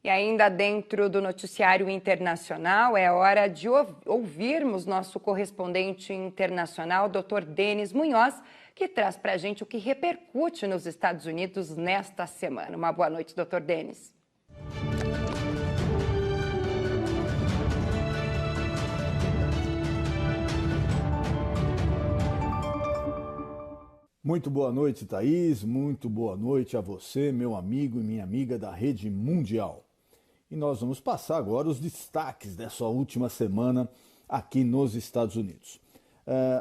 E ainda dentro do noticiário internacional, é hora de ouvirmos nosso correspondente internacional, Dr. Denis Munhoz, que traz para a gente o que repercute nos Estados Unidos nesta semana. Uma boa noite, Dr. Denis. Muito boa noite, Thaís. Muito boa noite a você, meu amigo e minha amiga da Rede Mundial. E nós vamos passar agora os destaques dessa última semana aqui nos Estados Unidos.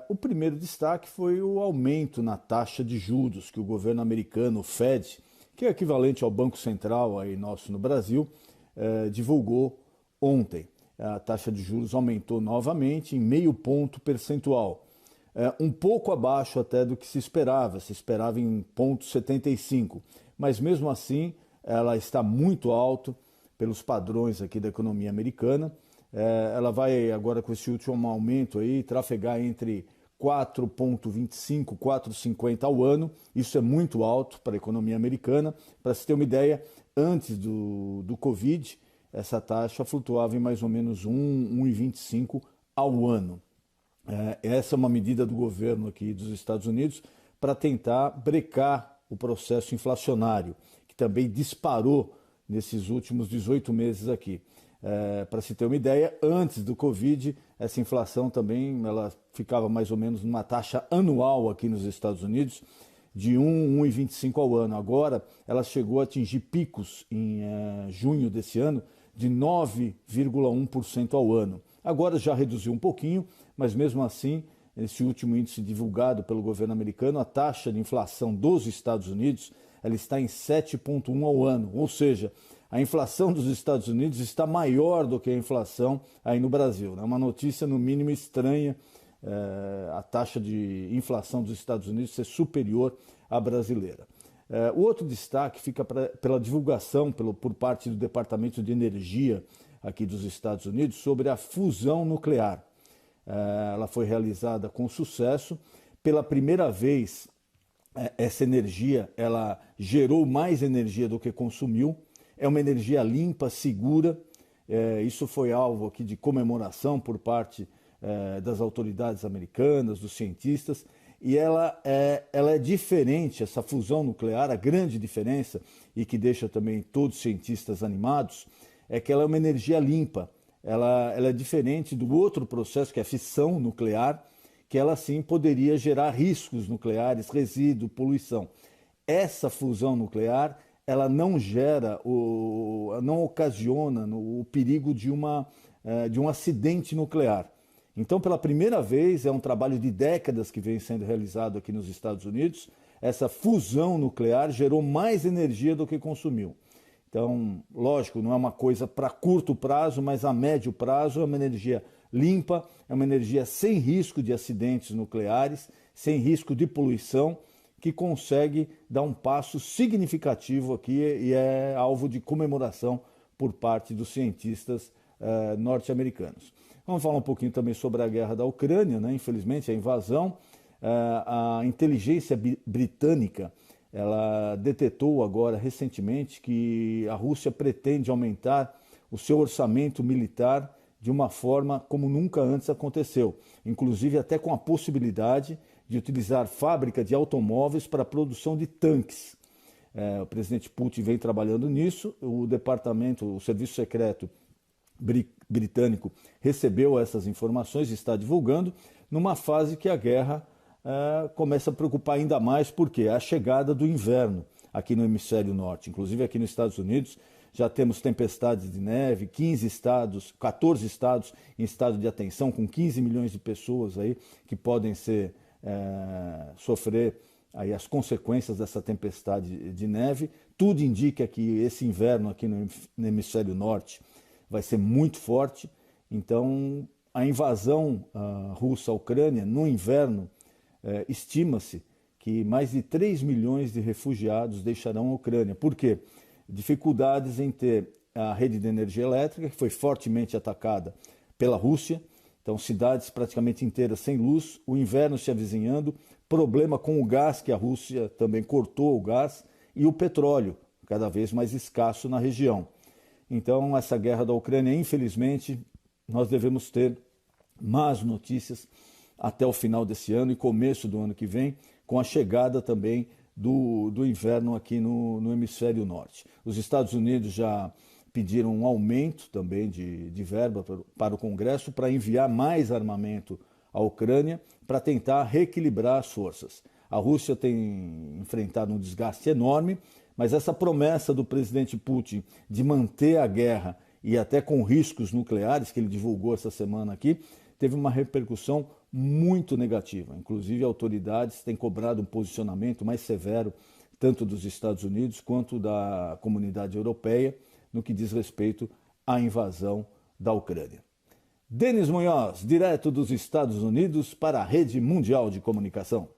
O primeiro destaque foi o aumento na taxa de juros que o governo americano, o Fed, que é equivalente ao Banco Central aí nosso no Brasil, divulgou ontem. A taxa de juros aumentou novamente em 0,5 ponto percentual. Um pouco abaixo até do que se esperava em 0,75, mas mesmo assim ela está muito alto pelos padrões aqui da economia americana. Ela vai agora com esse último aumento aí trafegar entre 4,25, 4,50 ao ano. Isso é muito alto para a economia americana. Para se ter uma ideia, antes do Covid, essa taxa flutuava em mais ou menos 1,25 ao ano. Essa é uma medida do governo aqui dos Estados Unidos para tentar brecar o processo inflacionário, que também disparou nesses últimos 18 meses aqui. Para se ter uma ideia, antes do Covid, essa inflação também ela ficava mais ou menos numa taxa anual aqui nos Estados Unidos de 1,25 ao ano. Agora, ela chegou a atingir picos em junho desse ano de 9,1% ao ano. Agora já reduziu um pouquinho, mas mesmo assim, esse último índice divulgado pelo governo americano, a taxa de inflação dos Estados Unidos, ela está em 7,1 ao ano, ou seja, a inflação dos Estados Unidos está maior do que a inflação aí no Brasil. É uma notícia no mínimo estranha, a taxa de inflação dos Estados Unidos ser superior à brasileira. O outro destaque fica pela divulgação por parte do Departamento de Energia aqui dos Estados Unidos sobre a fusão nuclear. Ela foi realizada com sucesso. Pela primeira vez, essa energia ela gerou mais energia do que consumiu. É uma energia limpa, segura. Isso foi alvo aqui de comemoração por parte das autoridades americanas, dos cientistas. E ela é diferente, essa fusão nuclear, a grande diferença, e que deixa também todos os cientistas animados, é que ela é uma energia limpa. Ela é diferente do outro processo, que é a fissão nuclear, que ela sim poderia gerar riscos nucleares, resíduo, poluição. Essa fusão nuclear, ela não gera, não ocasiona o perigo de um acidente nuclear. Então, pela primeira vez, é um trabalho de décadas que vem sendo realizado aqui nos Estados Unidos, essa fusão nuclear gerou mais energia do que consumiu. Então, lógico, não é uma coisa para curto prazo, mas a médio prazo é uma energia limpa, é uma energia sem risco de acidentes nucleares, sem risco de poluição, que consegue dar um passo significativo aqui e é alvo de comemoração por parte dos cientistas norte-americanos. Vamos falar um pouquinho também sobre a guerra da Ucrânia, né? Infelizmente, a invasão. A inteligência britânica ela detetou agora recentemente que a Rússia pretende aumentar o seu orçamento militar de uma forma como nunca antes aconteceu, inclusive até com a possibilidade de utilizar fábrica de automóveis para a produção de tanques. O presidente Putin vem trabalhando nisso, o serviço secreto britânico recebeu essas informações e está divulgando numa fase que a guerra começa a preocupar ainda mais, porque é a chegada do inverno aqui no hemisfério norte. Inclusive aqui nos Estados Unidos já temos tempestades de neve, 14 estados em estado de atenção, com 15 milhões de pessoas aí que podem sofrer aí as consequências dessa tempestade de neve. Tudo indica que esse inverno aqui no hemisfério norte vai ser muito forte. Então, a invasão russa à Ucrânia no inverno, estima-se que mais de 3 milhões de refugiados deixarão a Ucrânia. Por quê? Dificuldades em ter a rede de energia elétrica, que foi fortemente atacada pela Rússia. Então, cidades praticamente inteiras sem luz, o inverno se avizinhando, problema com o gás, que a Rússia também cortou o gás, e o petróleo, cada vez mais escasso na região. Então, essa guerra da Ucrânia, infelizmente, nós devemos ter más notícias até o final desse ano e começo do ano que vem, com a chegada também do inverno aqui no hemisfério norte. Os Estados Unidos já pediram um aumento também de verba para o Congresso para enviar mais armamento à Ucrânia para tentar reequilibrar as forças. A Rússia tem enfrentado um desgaste enorme, mas essa promessa do presidente Putin de manter a guerra e até com riscos nucleares, que ele divulgou essa semana aqui, teve uma repercussão muito negativa. Inclusive, autoridades têm cobrado um posicionamento mais severo, tanto dos Estados Unidos quanto da comunidade europeia, no que diz respeito à invasão da Ucrânia. Denis Munhoz, direto dos Estados Unidos para a Rede Mundial de Comunicação.